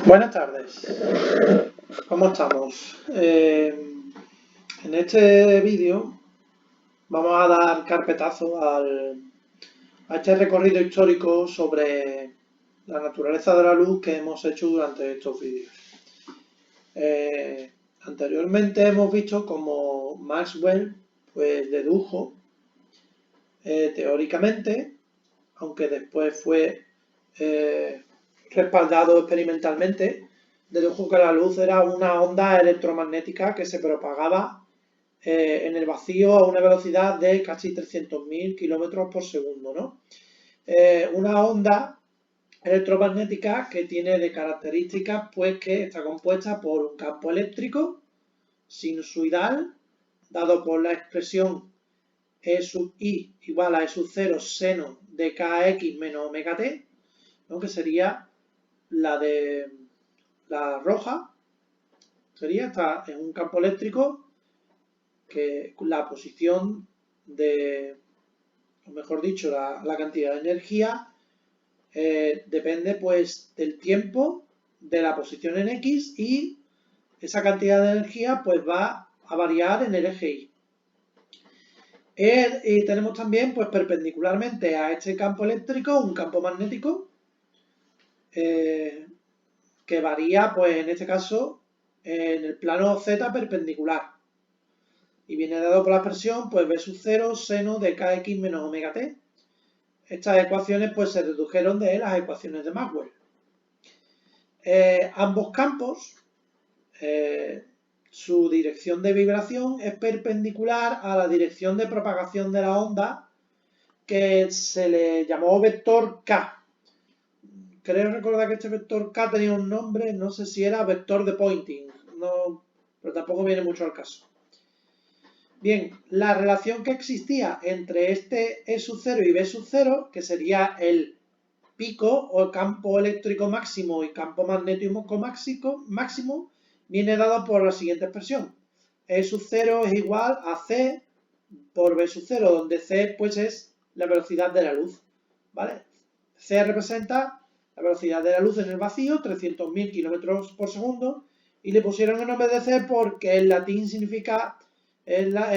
Buenas tardes, ¿cómo estamos? En este vídeo vamos a dar carpetazo a este recorrido histórico sobre la naturaleza de la luz que hemos hecho durante estos vídeos. Anteriormente hemos visto cómo Maxwell pues, dedujo teóricamente, aunque después fue respaldado experimentalmente, dedujo que la luz era una onda electromagnética que se propagaba en el vacío a una velocidad de casi 300.000 kilómetros por segundo, ¿no? Una onda electromagnética que tiene de características pues que está compuesta por un campo eléctrico sinusoidal dado por la expresión E sub i igual a E sub 0 seno de kx menos omega t, ¿no? Que sería la de la roja, sería está en un campo eléctrico que la posición de, o mejor dicho, la cantidad de energía depende pues del tiempo, de la posición en X, y esa cantidad de energía pues va a variar en el eje Y. Y tenemos también pues perpendicularmente a este campo eléctrico un campo magnético que varía pues en este caso en el plano Z perpendicular y viene dado por la expresión pues B sub 0 seno de kx menos omega t. Estas ecuaciones pues se redujeron de las ecuaciones de Maxwell. Ambos campos su dirección de vibración es perpendicular a la dirección de propagación de la onda que se le llamó vector K. Creo recordar que este vector K tenía un nombre, no sé si era vector de Poynting, no, pero tampoco viene mucho al caso. Bien, la relación que existía entre este E sub 0 y B sub 0, que sería el pico o campo eléctrico máximo y campo magnético máximo, viene dado por la siguiente expresión. E sub 0 es igual a C por B sub 0, donde C pues es la velocidad de la luz, ¿vale? C representa la velocidad de la luz en el vacío, 300.000 kilómetros por segundo, y le pusieron el nombre de C porque en latín significa la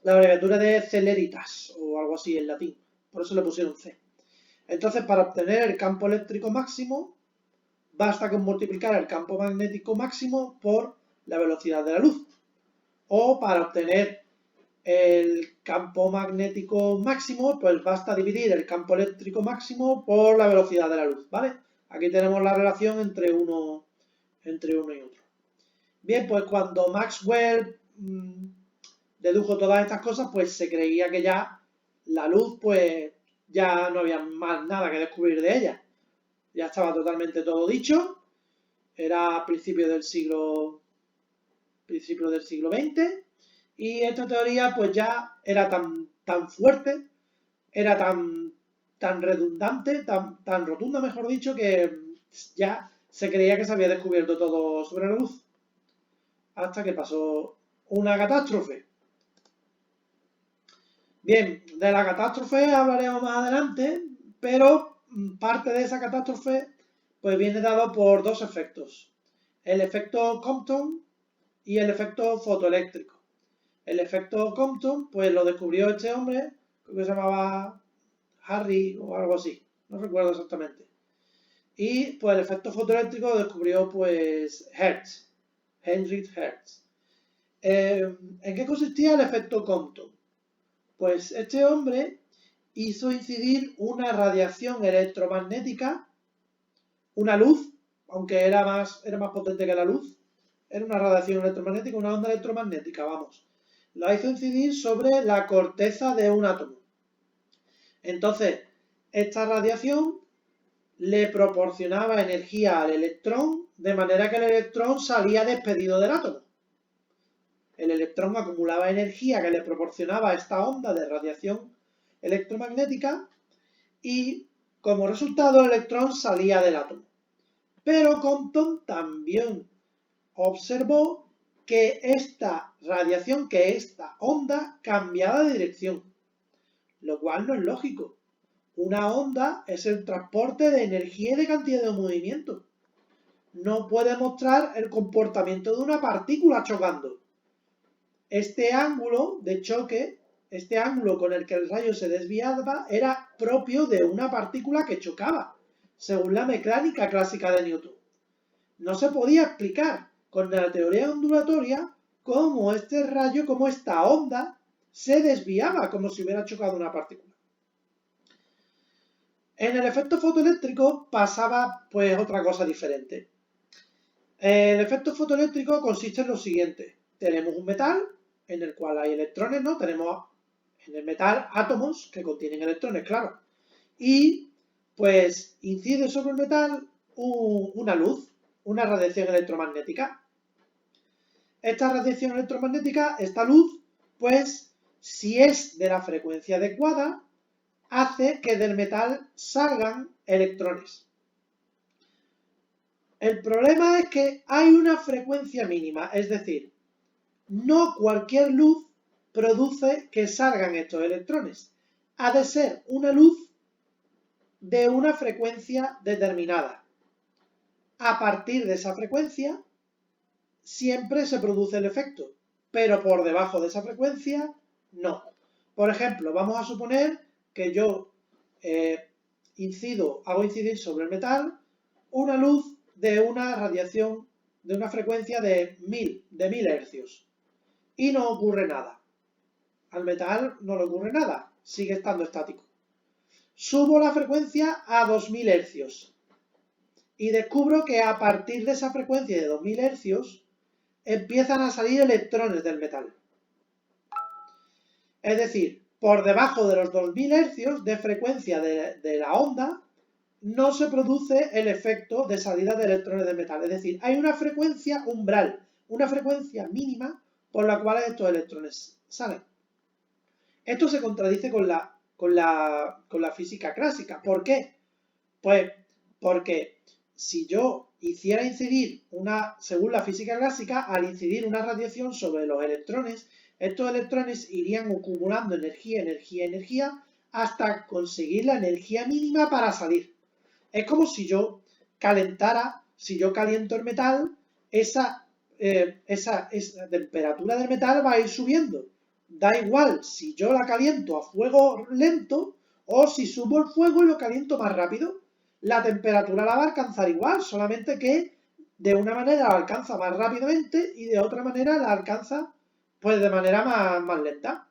abreviatura de celeritas o algo así en latín, por eso le pusieron C. Entonces, para obtener el campo eléctrico máximo, basta con multiplicar el campo magnético máximo por la velocidad de la luz. O para obtener el campo magnético máximo, pues basta dividir el campo eléctrico máximo por la velocidad de la luz, ¿vale? Aquí tenemos la relación entre uno y otro. Bien, pues cuando Maxwell dedujo todas estas cosas, pues se creía que ya la luz, pues ya no había más nada que descubrir de ella. Ya estaba totalmente todo dicho. Era a principios del siglo XX. Y esta teoría pues ya era tan fuerte, era tan redundante, tan rotunda, mejor dicho, que ya se creía que se había descubierto todo sobre la luz. Hasta que pasó una catástrofe. Bien, de la catástrofe hablaremos más adelante, pero parte de esa catástrofe pues viene dado por dos efectos. El efecto Compton y el efecto fotoeléctrico. El efecto Compton pues lo descubrió este hombre, creo que se llamaba Harry o algo así, no recuerdo exactamente. Y pues el efecto fotoeléctrico lo descubrió pues Hertz, Heinrich Hertz. ¿En qué consistía el efecto Compton? Pues este hombre hizo incidir una radiación electromagnética, una luz, aunque era más potente que la luz, era una radiación electromagnética, una onda electromagnética, vamos. La hizo incidir sobre la corteza de un átomo. Entonces, esta radiación le proporcionaba energía al electrón, de manera que el electrón salía despedido del átomo. El electrón acumulaba energía que le proporcionaba esta onda de radiación electromagnética y, como resultado, el electrón salía del átomo. Pero Compton también observó que esta radiación, que esta onda, cambiaba de dirección, lo cual no es lógico. Una onda es el transporte de energía y de cantidad de movimiento. no puede mostrar el comportamiento de una partícula chocando. Este ángulo de choque, este ángulo con el que el rayo se desviaba, era propio de una partícula que chocaba, según la mecánica clásica de Newton. No se podía explicar con la teoría ondulatoria cómo este rayo, cómo esta onda se desviaba como si hubiera chocado una partícula. En el efecto fotoeléctrico pasaba pues otra cosa diferente. El efecto fotoeléctrico consiste en lo siguiente. Tenemos un metal en el cual hay electrones, ¿no? Tenemos en el metal átomos que contienen electrones, claro. Y pues incide sobre el metal una luz, una radiación electromagnética. Esta radiación electromagnética, esta luz, pues si es de la frecuencia adecuada, hace que del metal salgan electrones. El problema es que hay una frecuencia mínima, es decir, no cualquier luz produce que salgan estos electrones. Ha de ser una luz de una frecuencia determinada. A partir de esa frecuencia siempre se produce el efecto, pero por debajo de esa frecuencia no. Por ejemplo, vamos a suponer que yo hago incidir sobre el metal una luz de una radiación de una frecuencia de 1000 hercios y no ocurre nada. Al metal no le ocurre nada, sigue estando estático. Subo la frecuencia a 2000 hercios y descubro que a partir de esa frecuencia de 2000 hercios empiezan a salir electrones del metal. Es decir, por debajo de los 2000 hercios de frecuencia de la onda no se produce el efecto de salida de electrones del metal. Es decir, hay una frecuencia umbral, una frecuencia mínima por la cual estos electrones salen. Esto se contradice con la física clásica. ¿Por qué? Pues porque si yo hiciera incidir según la física clásica, al incidir una radiación sobre los electrones, estos electrones irían acumulando energía, hasta conseguir la energía mínima para salir. Es como si yo caliento el metal, esa temperatura del metal va a ir subiendo. Da igual si yo la caliento a fuego lento o si subo el fuego y lo caliento más rápido. La temperatura la va a alcanzar igual, solamente que de una manera la alcanza más rápidamente y de otra manera la alcanza pues de manera más lenta.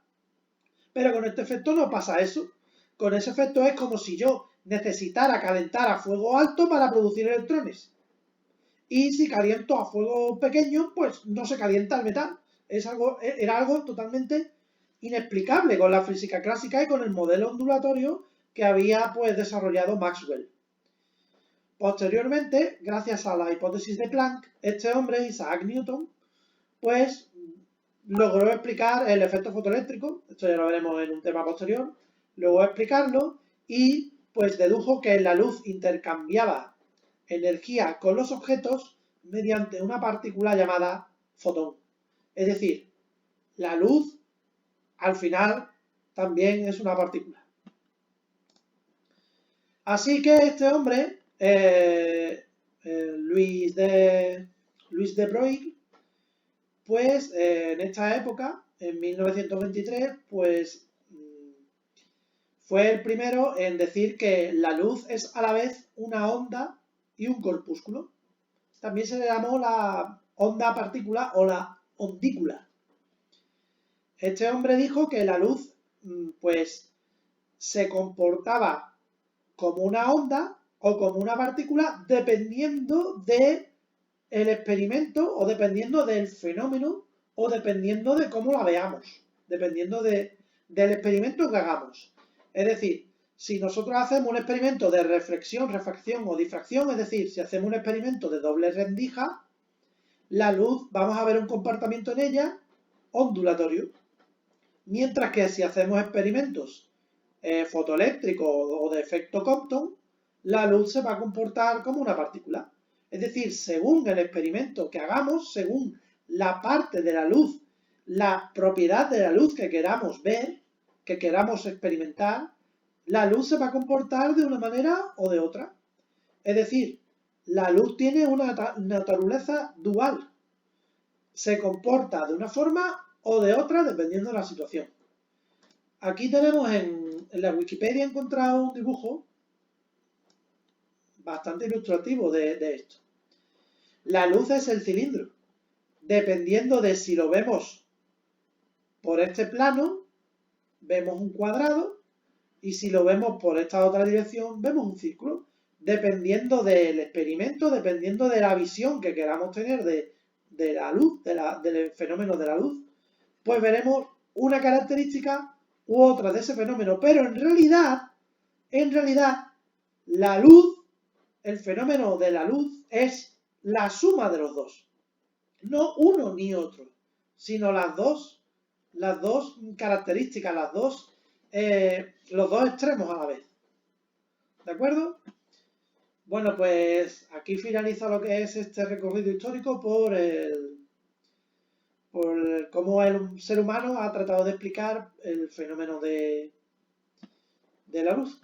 Pero con este efecto no pasa eso. Con ese efecto es como si yo necesitara calentar a fuego alto para producir electrones. Y si caliento a fuego pequeño, pues no se calienta el metal. Era algo totalmente inexplicable con la física clásica y con el modelo ondulatorio que había pues desarrollado Maxwell. Posteriormente, gracias a la hipótesis de Planck, este hombre, Isaac Newton, pues logró explicar el efecto fotoeléctrico, esto ya lo veremos en un tema posterior, logró explicarlo y pues dedujo que la luz intercambiaba energía con los objetos mediante una partícula llamada fotón. Es decir, la luz al final también es una partícula. Así que este hombre, Louis de Broglie, pues en esta época, en 1923, pues fue el primero en decir que la luz es a la vez una onda y un corpúsculo. También se le llamó la onda partícula o la ondícula. Este hombre dijo que la luz pues se comportaba como una onda o como una partícula dependiendo del experimento o dependiendo del fenómeno o dependiendo de cómo la veamos, dependiendo del experimento que hagamos. Es decir, si nosotros hacemos un experimento de reflexión, refracción o difracción, es decir, si hacemos un experimento de doble rendija, la luz, vamos a ver un comportamiento en ella ondulatorio. Mientras que si hacemos experimentos fotoeléctricos o de efecto Compton, la luz se va a comportar como una partícula. Es decir, según el experimento que hagamos, según la parte de la luz, la propiedad de la luz que queramos ver, que queramos experimentar, la luz se va a comportar de una manera o de otra. Es decir, La luz tiene una naturaleza dual. Se comporta de una forma o de otra dependiendo de la situación. Aquí tenemos en la Wikipedia he encontrado un dibujo bastante ilustrativo de esto. La luz es el cilindro. Dependiendo de si lo vemos por este plano, vemos un cuadrado, y si lo vemos por esta otra dirección, vemos un círculo. Dependiendo del experimento, dependiendo de la visión que queramos tener de la luz, del fenómeno de la luz, pues veremos una característica u otra de ese fenómeno. Pero en realidad, la luz, el fenómeno de la luz, es la suma de los dos. No uno ni otro, sino las dos características, los dos extremos a la vez. ¿De acuerdo? Bueno, pues aquí finaliza lo que es este recorrido histórico por cómo el ser humano ha tratado de explicar el fenómeno de la luz.